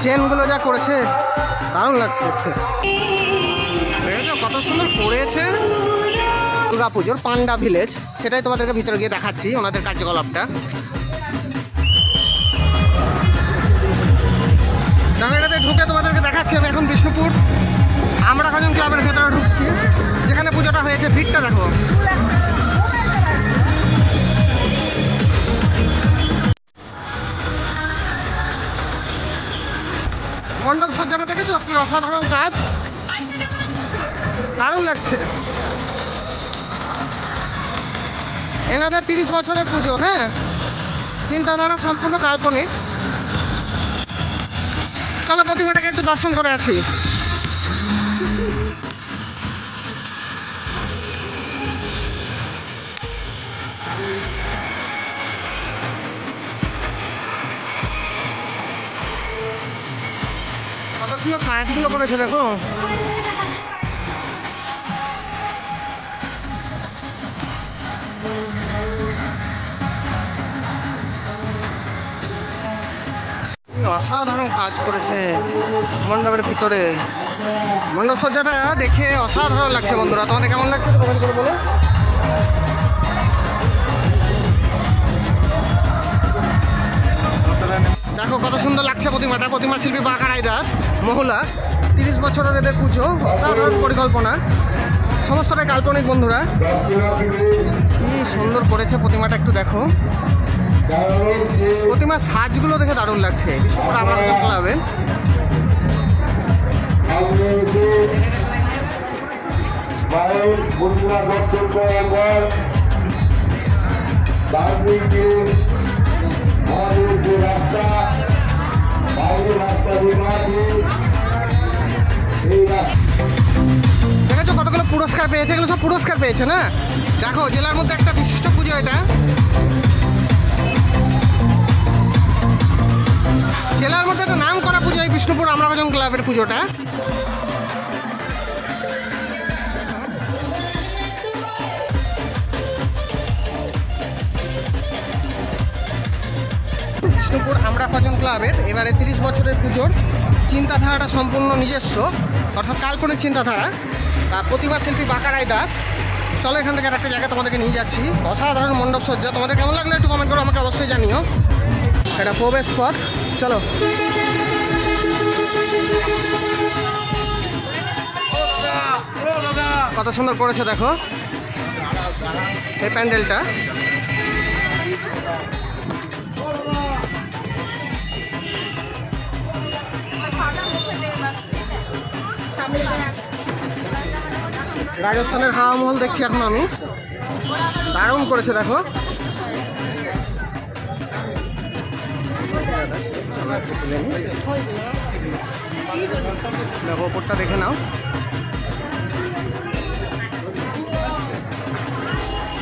চেনগুলো যা করেছে দারুণ লাগছে দেখতে। দেখেছো কত সুন্দর করেছে। দুর্গাপুজোর পান্ডা ভিলেজ, সেটাই তোমাদেরকে ভিতরে গিয়ে দেখাচ্ছি ওনাদের কার্যকলাপটা। জায়গাটাতে ঢুকে তোমাদেরকে দেখাচ্ছি আমি এখন বিষ্ণুপুর আমরা কজন ক্লাবের ভেতরে ঢুকছি, যেখানে পুজোটা হয়েছে। ভিড়টা দেখো। মণ্ডপ সজ্জাটা দেখেছো কি অসাধারণ কাজ, দারুণ লাগছে। এনাদের 30 বছরের পুজো, হ্যাঁ, চিন্তাধারা সম্পূর্ণ কাল্পনিক। চলো প্রতিমাটাকে একটু দর্শন করে আসি। কত সুন্দর কাজগুলো করেছে দেখো। অসাধারণ কাজ করেছে মণ্ডপের ভিতরে। মণ্ডপ সজ্জাটা দেখে অসাধারণ লাগছে বন্ধুরা। তোমাদের কেমন লাগছে কমেন্ট করে বলো। দেখো কত সুন্দর লাগছে প্রতিমাটা। প্রতিমা শিল্পী বাঁকারাই দাস মহুলা, 30 বছরের এদের পুজো। অসাধারণ পরিকল্পনা, সমস্তটাই কাল্পনিক বন্ধুরা। কি সুন্দর করেছে প্রতিমাটা, একটু দেখো। প্রতিমার সাজগুলো দেখে দারুণ লাগছে। বিষ্ণুপুর আমরা ক্লাবে দেখেছো কতগুলো পুরস্কার পেয়েছে। এগুলো সব পুরস্কার পেয়েছে না। দেখো জেলার মধ্যে একটা বিশিষ্ট পুজো এটা। জেলার মধ্যে একটা নাম করা পুজো এই বিষ্ণুপুর আমরা কজন ক্লাবের পুজোটা। বিষ্ণুপুর আমরা কজন ক্লাবের এবারে 30 বছরের পুজোর চিন্তাধারাটা সম্পূর্ণ নিজস্ব, অর্থাৎ কাল্পনিক চিন্তাধারা। প্রতিমা শিল্পী বাঁকারাই দাস। চলো এখান থেকে একটা জায়গা তোমাদেরকে নিয়ে যাচ্ছি। অসাধারণ মণ্ডপ সজ্জা। তোমাদের কেমন লাগলো একটু কমেন্ট করে আমাকে অবশ্যই জানিও। এটা প্রবেশ পথ। চলো কত সুন্দর করেছে দেখো এই প্যান্ডেলটা। রাজস্থানের হাওয়া মহল দেখছি এখন আমি। দারুণ করেছে দেখো। দেখো ওপরটা দেখে নাও।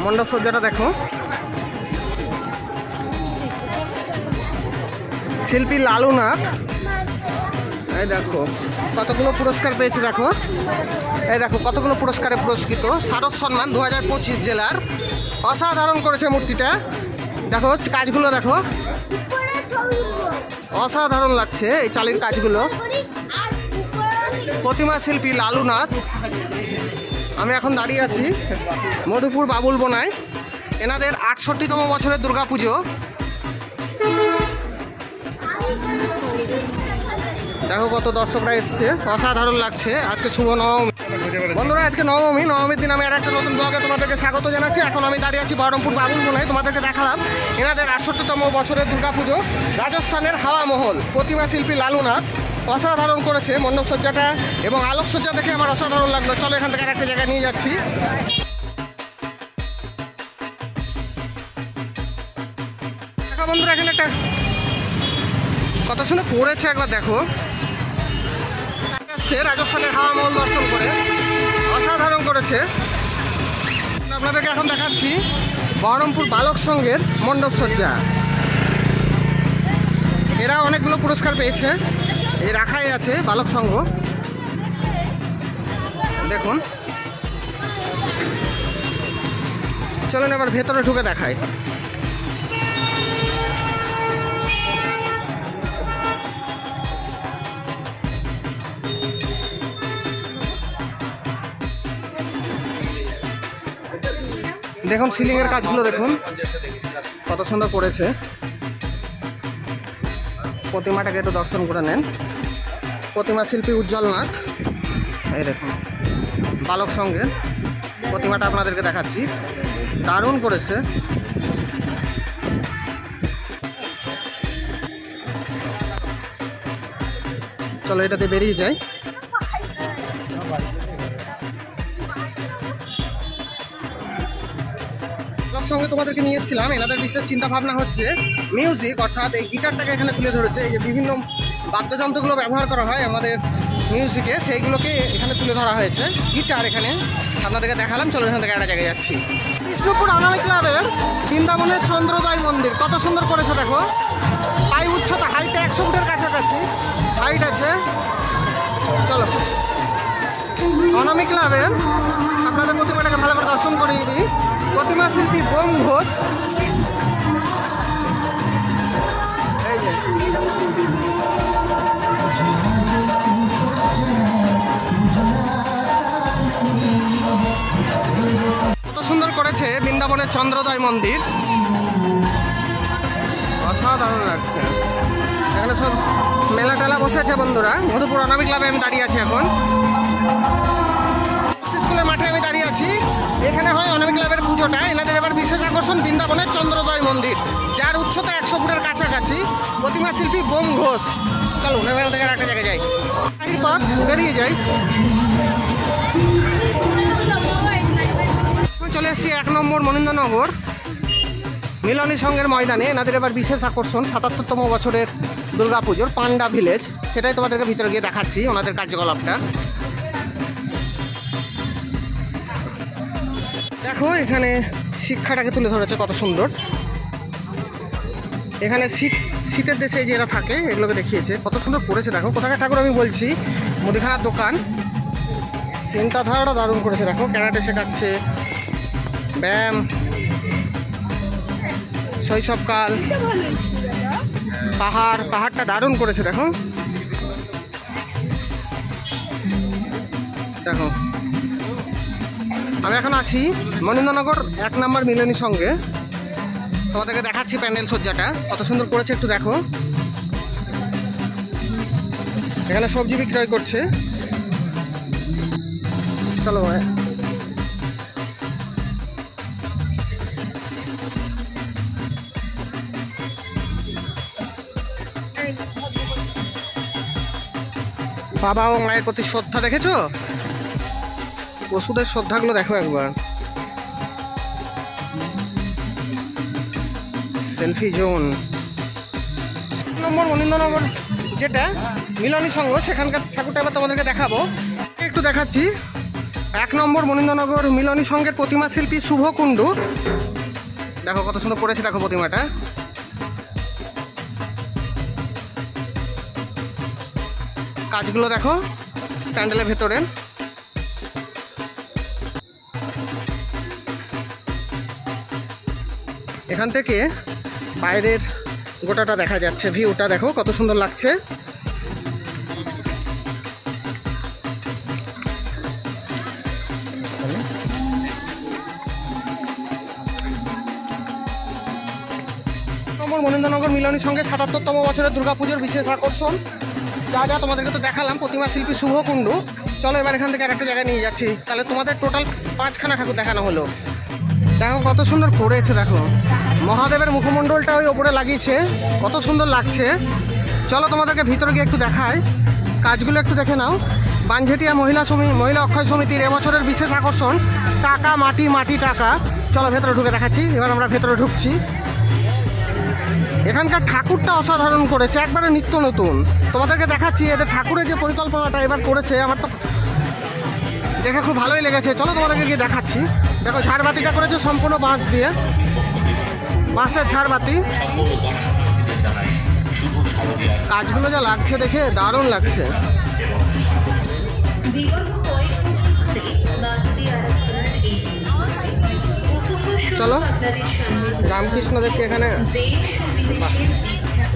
মণ্ডপ সজ্জাটা দেখো। শিল্পী লালুনাথ। এই দেখো কতগুলো পুরস্কার পেয়েছে দেখো। এই দেখো কতগুলো পুরস্কারে পুরস্কৃত। শারদ সম্মান 2025 জেলার। অসাধারণ করেছে মূর্তিটা। দেখো কাজগুলো দেখো, অসাধারণ লাগছে এই চালির কাজগুলো। প্রতিমা শিল্পী লালুনাথ। আমি এখন দাঁড়িয়ে আছি মধুপুর বাবুল বোনায়। এনাদের 68তম বছরের দুর্গাপুজো। দেখো কত দর্শকরা এসছে, অসাধারণ লাগছে। আজকে শুভ নবমী বন্ধুরা, আজকে নবমীর দিন আমি আর একটা নতুন ব্লগে তোমাদেরকে স্বাগত জানাচ্ছি। এখন আমি দাঁড়িয়ে আছি বহরমপুর বাবুল বোনায়। তোমাদেরকে দেখালাম এনাদের 68তম বছরের দুর্গাপুজো। রাজস্থানের হাওয়া মহল, প্রতিমা শিল্পী লালুনাথ। অসাধারণ করেছে মণ্ডপ সজ্জাটা এবং আলোকসজ্জা দেখে আমার অসাধারণ লাগলো। চলো এখান থেকে আরেকটা জায়গায় নিয়ে যাচ্ছি। দেখো বন্ধুরা এখানে একটা কত সুন্দর করেছে, একবার দেখো। রাজস্থানের হাওয়া মহল দর্শন করে অসাধারণ করেছে। আপনাদেরকে এখন দেখাচ্ছি বহরমপুর বালক সংঘের মণ্ডপ সজ্জা। এরা অনেকগুলো পুরস্কার পেয়েছে। এই রাখাই আছে বালক সংঘ, দেখুন। চলুন এবার ভেতরে ঢুকে দেখাই। দেখুন সিলিংয়ের কাজগুলো দেখুন কত সুন্দর করেছে। প্রতিমাটাকে একটু দর্শন করে নেন। প্রতিমা শিল্পী উজ্জ্বল নাথ, এই দেখুন বালক সঙ্গে প্রতিমাটা আপনাদেরকে দেখাচ্ছি, দারুণ করেছে। চলো এটাতে বেরিয়ে যাই। সঙ্গে তোমাদেরকে নিয়ে এসেছিলাম। এনাদের বিশেষ চিন্তা ভাবনা হচ্ছে মিউজিক, অর্থাৎ এই গিটারটাকে এখানে তুলে ধরেছে। এই যে বিভিন্ন বাদ্যযন্ত্রগুলো ব্যবহার করা হয় আমাদের মিউজিকে, সেইগুলোকে এখানে তুলে ধরা হয়েছে। গিটার এখানে আপনাদেরকে দেখালাম। চলো এখান থেকে একটা জায়গায় যাচ্ছি। কৃষ্ণপুর অনামিক ক্লাবের বৃন্দাবনের চন্দ্রোদয় মন্দির কত সুন্দর করেছে দেখো। পাই উচ্চতা, হাইটে 100 ফুটের কাছাকাছি হাইট আছে। চলো অনামিক ক্লাবের আপনাদের প্রতিমাটাকে ভালো করে দর্শন করিয়ে দিই। প্রতিমা শিল্পী বোম ঘোষ, এই যে কত সুন্দর করেছে বৃন্দাবনের চন্দ্রোদয় মন্দির, অসাধারণ লাগছে। এখানে সব মেলা টেলা বসেছে বন্ধুরা। মধুপুর অনামিক ক্লাবে আমি দাঁড়িয়ে আছি এখন। স্কুলের মাঠে আমি দাঁড়িয়ে আছি। এখানে হয় অনামিক ক্লাবের পুজোটা। এনাদের এবার বিশেষ আকর্ষণ বৃন্দাবনের চন্দ্রোদয় মন্দির, যার উচ্চতা 100 ফুটের কাছাকাছি। প্রতিমা শিল্পী বোম ঘোষ। চলুন এখান থেকে একটা জায়গায় যাই, পথ বেরিয়ে যাই। চলে এসেছি 1 নম্বর মনীন্দ্রনগর মিলনী সংঘের ময়দানে। এনাদের এবার বিশেষ আকর্ষণ 77তম বছরের দুর্গাপুজোর পান্ডা ভিলেজ। সেটাই তোমাদেরকে ভিতরে গিয়ে দেখাচ্ছি ওনাদের কার্যকলাপটা। দেখো এখানে শিক্ষাটাকে তুলে ধরেছে কত সুন্দর। এখানে শীতের দেশে যে এরা থাকে এগুলোকে দেখিয়েছে, কত সুন্দর করেছে দেখো। কোথাকার ঠাকুর আমি বলছি, মুদিখানার দোকান। চিন্তাধারাটা দারুণ করেছে দেখো। ক্যারাটে শেখাচ্ছে, ব্যায়াম, শৈশবকাল, পাহাড়টা দারুণ করেছে দেখো। দেখো আমি এখন আছি মনীন্দ্রনগর 1 নম্বর মিলনী সঙ্গে। তোমাদেরকে দেখাচ্ছি প্যান্ডেল সজ্জাটা কত সুন্দর করেছে, একটু দেখো। এখানে সবজি বিক্রয় করছে। চলো বাবা ও মায়ের প্রতি শ্রদ্ধা দেখেছো? পশুদের শ্রদ্ধাগুলো দেখো একবার। Selfie zone. 1 নম্বর মনীন্দ্রনগর যেটা মিলনী সংঘ, সেখানকার ঠাকুরটা এবার তোমাদেরকে দেখাবো, একটু দেখাচ্ছি। 1 নম্বর মনীন্দ্রনগর মিলনী সংঘের প্রতিমা শিল্পী শুভ কুণ্ডু। দেখো কত সুন্দর করেছে দেখো প্রতিমাটা। কাজগুলো দেখো প্যান্ডেলের ভেতরে। এখান থেকে বাইরের গোটাটা দেখা যাচ্ছে, ভিউটা দেখো কত সুন্দর লাগছে। মনীন্দ্রনগর মিলনী সংঘে 77তম বছরের দুর্গাপুজোর বিশেষ আকর্ষণ যা যা তোমাদেরকে তো দেখালাম। প্রতিমা শিল্পী শুভ কুণ্ডু। চলো এবার এখান থেকে আরেকটা জায়গায় নিয়ে যাচ্ছি। তাহলে তোমাদের টোটাল 5খানা ঠাকুর দেখানো হলো। দেখো কত সুন্দর করেছে দেখো। মহাদেবের মুখমণ্ডলটা ওই ওপরে লাগিয়েছে, কত সুন্দর লাগছে। চলো তোমাদেরকে ভিতরে গিয়ে একটু দেখায়, কাজগুলো একটু দেখে নাও। বানঝেটিয়া মহিলা অক্ষয় সমিতির এবছরের বিশেষ আকর্ষণ টাকা মাটি মাটি টাকা। চলো ভেতরে ঢুকে দেখাচ্ছি। এবার আমরা ভেতরে ঢুকছি। এখানকার ঠাকুরটা অসাধারণ করেছে, একবারে নিত্য নতুন। তোমাদেরকে দেখাচ্ছি এদের ঠাকুরের যে পরিকল্পনাটা এবার করেছে, আমার তো দেখে খুব ভালোই লেগেছে। চলো তোমাদেরকে গিয়ে দেখাচ্ছি। দেখো ঝাড়বাতিটা করেছে সম্পূর্ণ বাঁশ দিয়ে, বাঁশের ঝাড়বাতি। কাজগুলো যা লাগছে দেখে দারুণ লাগছে। চলো রামকৃষ্ণদেবকে এখানে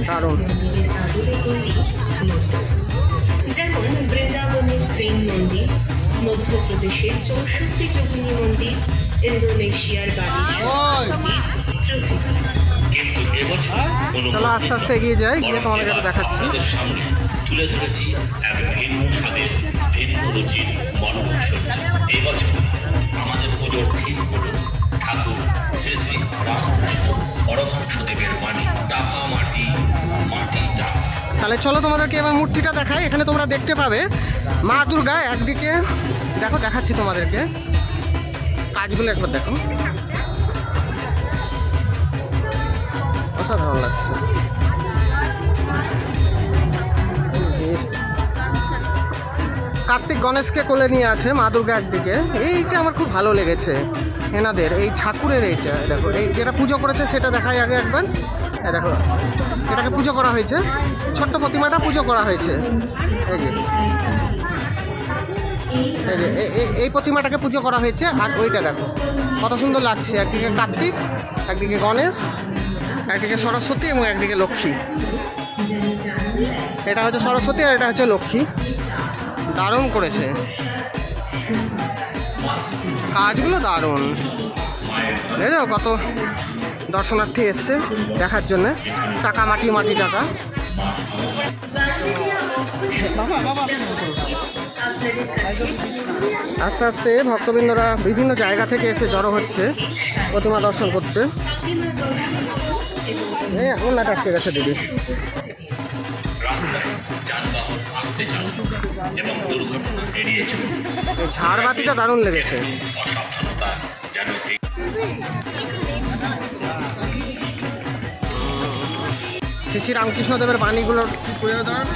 দারুণ। যেমন বৃন্দাবনের প্রেম মন্দির, মধ্যপ্রদেশের 64 যোগিনী মন্দির, ইন্দোনেশিয়ার বালি প্রভৃতি। কিন্তু এবছর চলো আস্তে আস্তে এগিয়ে যাই, গিয়ে তোমাদের কাছে দেখাচ্ছি। আপনাদের সামনে তুলে ধরেছি এক ভিন্ন স্বাদের ভিন্ন রুচির মণ্ডপ সজ্জা। এবছর আমাদের পুজোর থিম হল ঠাকুর শ্রী শ্রী রামকৃষ্ণ পরমহংসদেবের বাণী, টাকা মাটি মাটি টাকা। তাহলে চলো তোমাদেরকে এবার মূর্তিটা দেখাই। এখানে তোমরা দেখতে পাবে মা দুর্গা একদিকে, দেখো দেখাচ্ছি তোমাদেরকে, কাজগুলো একবার দেখো, অসাধারণ লাগছে। কার্তিক গণেশকে কোলে নিয়ে আছে মা দুর্গা একদিকে, এইটা আমার খুব ভালো লেগেছে এনাদের এই ঠাকুরের। এইটা দেখো, এই যেটা পুজো করেছে সেটা দেখাই আগে একবার। দেখো এটাকে পুজো করা হয়েছে, ছোট্ট প্রতিমাটা পুজো করা হয়েছে। এই যে এই যে এই প্রতিমাটাকে পুজো করা হয়েছে। আর ওইটা দেখো কত সুন্দর লাগছে, একদিকে কার্তিক, একদিকে গণেশ, একদিকে সরস্বতী এবং একদিকে লক্ষ্মী। এটা হচ্ছে সরস্বতী আর এটা হচ্ছে লক্ষ্মী। দারুণ করেছে কাজগুলো, দারুণ। দেখো কত দর্শনার্থী এসছে দেখার জন্য। টাকা মাটি মাটি টাকা। আস্তে আস্তে ভক্তবৃন্দরা বিভিন্ন জায়গা থেকে এসে জড়ো হচ্ছে প্রতিমা দর্শন করতে। এই এখন না আটকে গেছে দিদি। রাস্তায় যানবাহন আসতে চালু এবং দুর্ঘটনা এড়িয়ে চলুন। এই ঝাড়বাতিটা দারুণ লেগেছে। অসাবধানতা যেন শ্রী শ্রী রামকৃষ্ণদেবের বাণীগুলো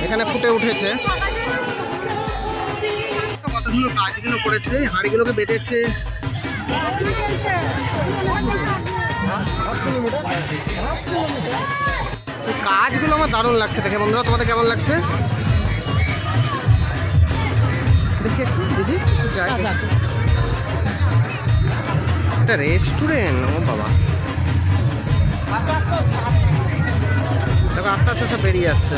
এখানে ফুটে উঠেছে। কতগুলো কাজগুলো করেছে, হাঁড়িগুলোকে বেঁধেছে। কাজগুলো আমার দারুণ লাগছে দেখে। বন্ধুরা তোমাদের কেমন লাগছে দেখে দিদি? একটা রেস্টুরেন্ট, ও বাবা। দেখো আস্তে আস্তে সব বেরিয়ে আসছে।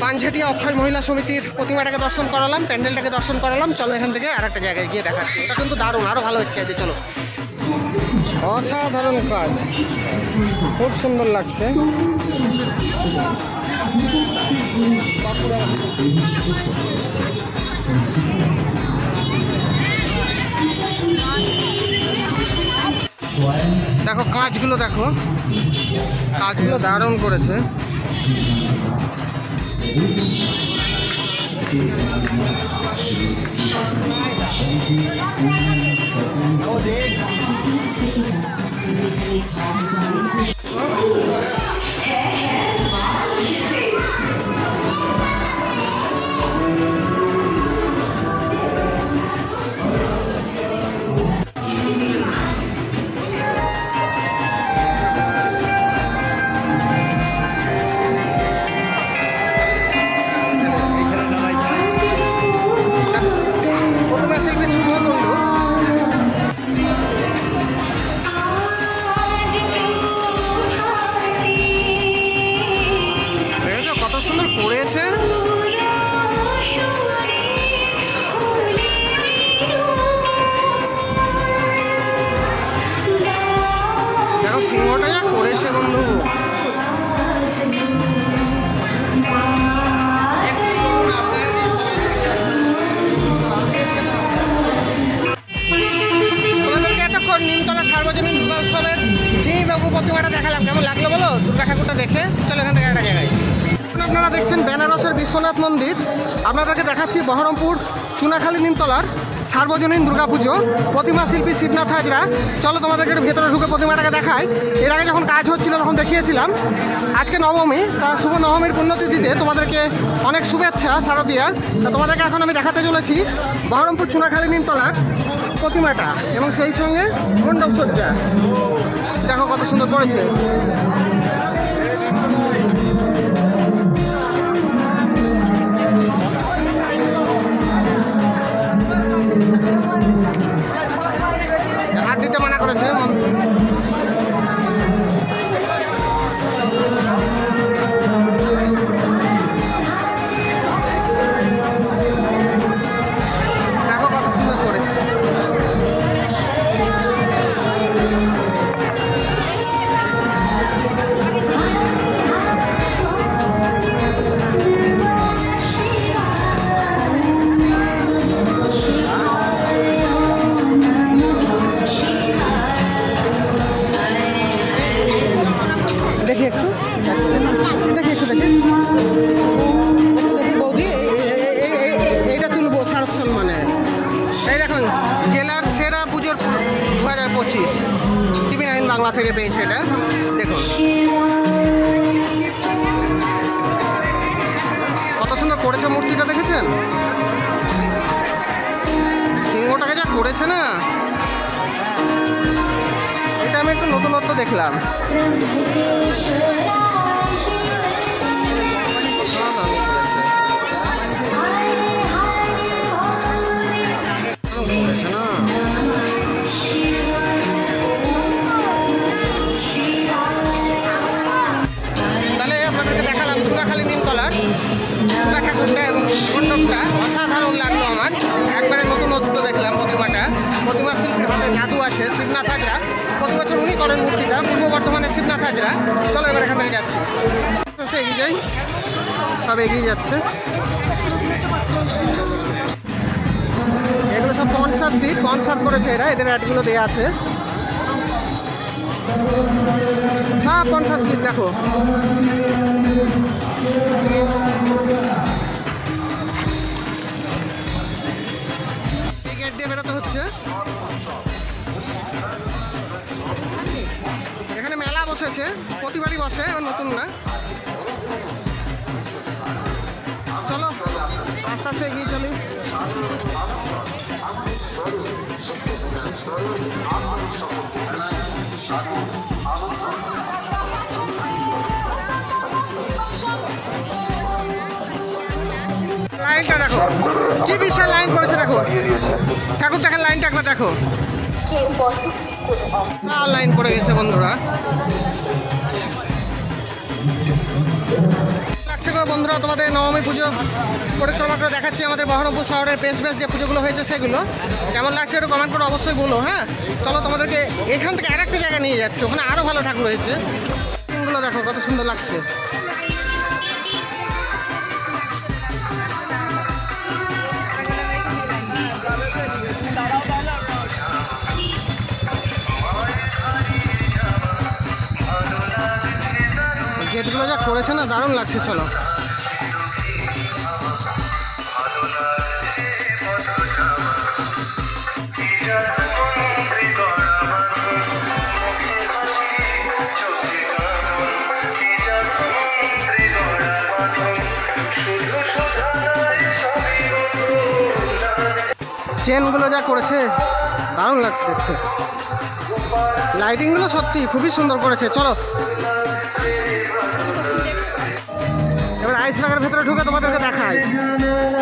পানঝাটিয়া অক্ষয় মহিলা সমিতির প্রতিমাটাকে দর্শন করালাম, প্যান্ডেলটাকে দর্শন করালাম। চলো এখান থেকে আর একটা জায়গায় গিয়ে দেখাচ্ছি। এটা কিন্তু দারুণ, আরও ভালো হচ্ছে। যে চলো, অসাধারণ কাজ, খুব সুন্দর লাগছে। দেখো কাজগুলো, দেখো কাজগুলো দারুণ করেছে। সিংহটা যা করেছে বন্ধু, তোমাদেরকে এতক্ষণ নিমতলা সার্বজনীন দুর্গা উৎসবের বাবু প্রতিমাটা দেখালাম। কেমন লাগলো বলো দুর্গা ঠাকুরটা দেখে? চলো এখান থেকে একটা জায়গায়। আপনারা দেখছেন বেনারসের বিশ্বনাথ মন্দির। আপনাদেরকে দেখাচ্ছি বহরমপুর চুনাখালী নিমতলার সার্বজনীন দুর্গাপুজো। প্রতিমা শিল্পী শিবনাথ হাজরা। চলো তোমাদেরকে একটু ভেতরে ঢুকে প্রতিমাটাকে দেখাই। এর আগে যখন কাজ হচ্ছিল তখন দেখিয়েছিলাম। আজকে নবমী, তার শুভ নবমীর পুণ্যতিথিতে তোমাদেরকে অনেক শুভেচ্ছা শারদীয়ার। তোমাদেরকে এখন আমি দেখাতে চলেছি বহরমপুর চুনাখালী নিমতলার প্রতিমাটা এবং সেই সঙ্গে মণ্ডপ সজ্জা। দেখো কত সুন্দর করেছে। হাত দিতে মানা করেছে। দেখি একটু দেখি বৌদি এইটা তুলবো শারদ সম্মানে। এই দেখুন জেলার সেরা পুজোর 2025 TV9 বাংলা থেকে পেয়েছে এটা। দেখুন কত সুন্দর করেছে মূর্তিটা, দেখেছেন সিংহটাকে যা করেছে না, এটা আমি একটু নতুনত্ব দেখলাম। তাহলে আপনাদেরকে দেখালাম চুনাখালী নিমতলার দুর্গা ঠাকুরটা এবং মণ্ডপটা অসাধারণ লাগলো আমার। একবারে নতুনত্ব দেখলাম প্রতিমা শিল্পীর হাতে জাদু আছে। শিবনাথ হাজরা প্রতি বছর উনি করেন মূর্তিটা, পূর্ব বর্ধমানে শিবনাথ হাজরা। চলো এবার এখান থেকে যাচ্ছি, এগিয়ে যাই, সব এগিয়ে যাচ্ছে। এগুলো সব কনসার্ট করেছে এরা, এদের অ্যাডগুলো দেওয়া আছে সব কনসার্ট সিট। দেখো এই গেট দিয়ে বেরোতে হচ্ছে। এখানে মেলা বসেছে, প্রতিবারই বসে, নতুন না। চলো আস্তে আস্তে এগিয়ে চলি। লাইনটা দেখো কি বিশাল লাইন করেছে, দেখো ঠাকুর দেখার লাইনটা একবার দেখো, লাইন পড়ে গেছে বন্ধুরা। লাগছে গো বন্ধুরা তোমাদের নবমী পুজো পরিক্রমা করে দেখাচ্ছি আমাদের বহরমপুর শহরের বেশ যে পুজোগুলো হয়েছে সেগুলো কেমন লাগছে একটু কমেন্ট করে অবশ্যই বলো। হ্যাঁ চলো তোমাদেরকে এখান থেকে আরেকটা জায়গায় নিয়ে যাচ্ছে, ওখানে আরও ভালো ঠাকুর হয়েছে। গুলো দেখো কত সুন্দর লাগছে। গেটগুলো যা করেছে না দারুণ লাগছে। চলো চেনগুলো যা করেছে দারুণ লাগছে দেখতে, লাইটিংগুলো সত্যি খুবই সুন্দর করেছে। চলো এবার আইসবাগের ভেতরে ঢুকে তোমাদেরকে দেখাই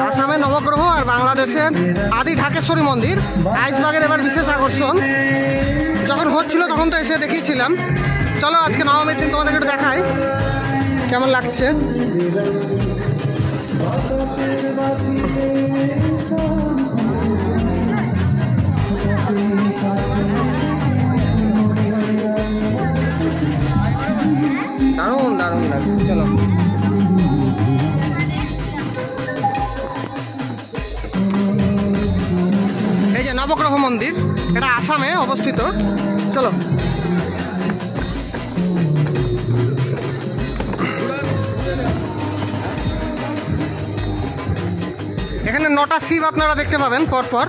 আসামের নবগ্রহ আর বাংলাদেশের আদি ঢাকেশ্বরী মন্দির। আইসবাগের এবার বিশেষ আকর্ষণ, যখন হচ্ছিল তখন তো এসে দেখিয়েছিলাম। চলো আজকে নবমীর দিন তোমাদেরকে একটু দেখাই কেমন লাগছে। দারুণ দারুণ লাগছে। চলো এই যে নবগ্রহ মন্দির, এটা আসামে অবস্থিত। চলো এখানে 9টা শিব আপনারা দেখতে পাবেন পরপর।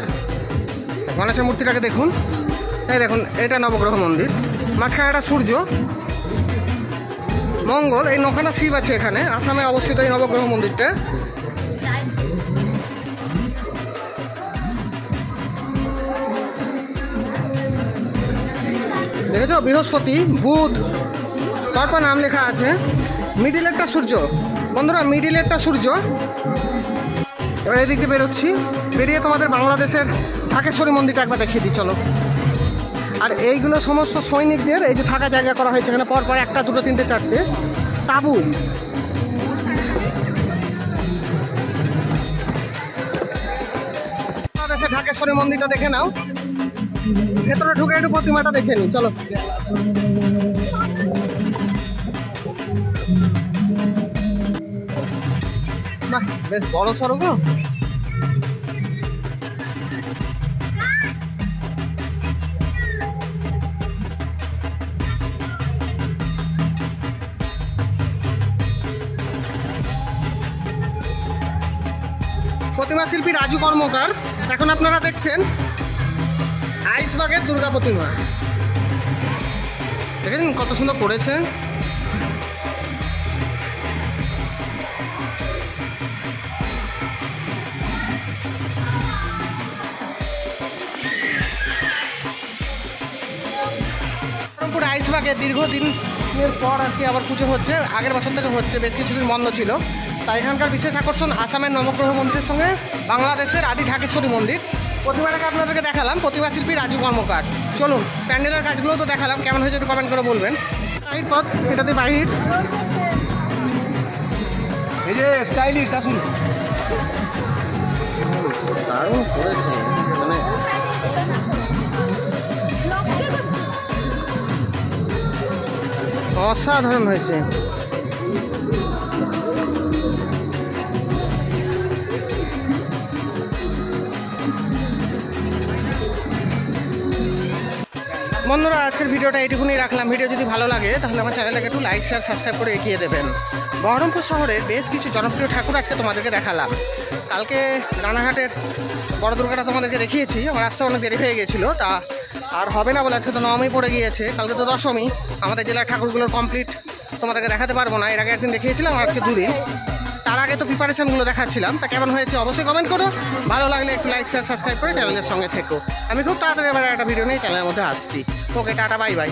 গণেশের মূর্তিটাকে দেখুন, এই দেখুন এটা নবগ্রহ মন্দির, মাঝখানে একটা সূর্য মঙ্গল, এই 9খানা শিব আছে এখানে। আসামে অবস্থিত এই নবগ্রহ মন্দিরটা। দেখেছো বৃহস্পতি বুধ পরপর নাম লেখা আছে। মিডিলেরটা সূর্য বন্ধুরা, মিডিলেরটা সূর্য। এবার এদিকে বেরোচ্ছি, বেরিয়ে তোমাদের বাংলাদেশের ঢাকেশ্বরী মন্দিরটা একবার দেখিয়ে দিই। চলো আর এইগুলো সমস্ত সৈনিকদের এই যে থাকা জায়গা করা হয়েছে এখানে পরপর 1, 2, 3, 4 তাঁবু। বাংলাদেশের ঢাকেশ্বরী মন্দিরটা দেখে নাও, ভেতরে ঢুকে একটু প্রতিমাটা দেখে নিই। চলো বাহ বেশ বড় সড়ো গো। প্রতিমা শিল্পী রাজু কর্মকার। এখন আপনারা দেখছেন আইসবাগের দুর্গা প্রতিমা। দেখেছেন কত সুন্দর করেছে। বহরমপুর আইসবাগে দীর্ঘদিনের পর আর কি আবার পুজো হচ্ছে। আগের বছর থেকে হচ্ছে, বেশ কিছুদিন বন্ধ ছিল। তাই এখানকার বিশেষ আকর্ষণ আসামের নবগ্রহ মন্দিরের সঙ্গে বাংলাদেশের আদি ঢাকেশ্বরী মন্দির। প্রতিমাটাকে আপনাদেরকে দেখালাম, প্রতিমা শিল্পী রাজু কর্মকার। চলুন প্যান্ডেলের কাজগুলো তো দেখালাম, কেমন হয়েছে একটু কমেন্ট করে বলবেন। বাহির পথ, এটাতে বাহির। এই যে স্টাইলিশ আসুন। দারুণ করেছে, মানে অসাধারণ হয়েছে। বন্ধুরা আজকের ভিডিওটা এইটুকুনি রাখলাম। ভিডিও যদি ভালো লাগে তাহলে আমার চ্যানেলটাকে একটু লাইক শেয়ার সাবস্ক্রাইব করে এগিয়ে দেবেন। বহরমপুর শহরের বেশ কিছু জনপ্রিয় ঠাকুর আজকে তোমাদেরকে দেখালাম। কালকে রানাঘাটের বড় দুর্গাটা তোমাদেরকে দেখিয়েছি, আমার আসতে অনেক দেরি হয়ে গেছিলো, তা আর হবে না বলে আজকে তো নবমী পড়ে গিয়েছে, কালকে তো দশমী। আমাদের জেলার ঠাকুরগুলোর কমপ্লিট তোমাদেরকে দেখাতে পারবো না। এর আগে একদিন দেখিয়েছিলাম, আর আজকে দুদিন। তার আগে তো প্রিপারেশনগুলো দেখাচ্ছিলাম, তা কেমন হয়েছে অবশ্যই কমেন্ট করো। ভালো লাগলে একটু লাইক শেয়ার সাবস্ক্রাইব করে চ্যানেলের সঙ্গে থেকো। আমি খুব তাড়াতাড়ি এবার একটা ভিডিও নিয়ে চ্যানেলের মধ্যে আসছি। ওকে, টাটা, বাই বাই।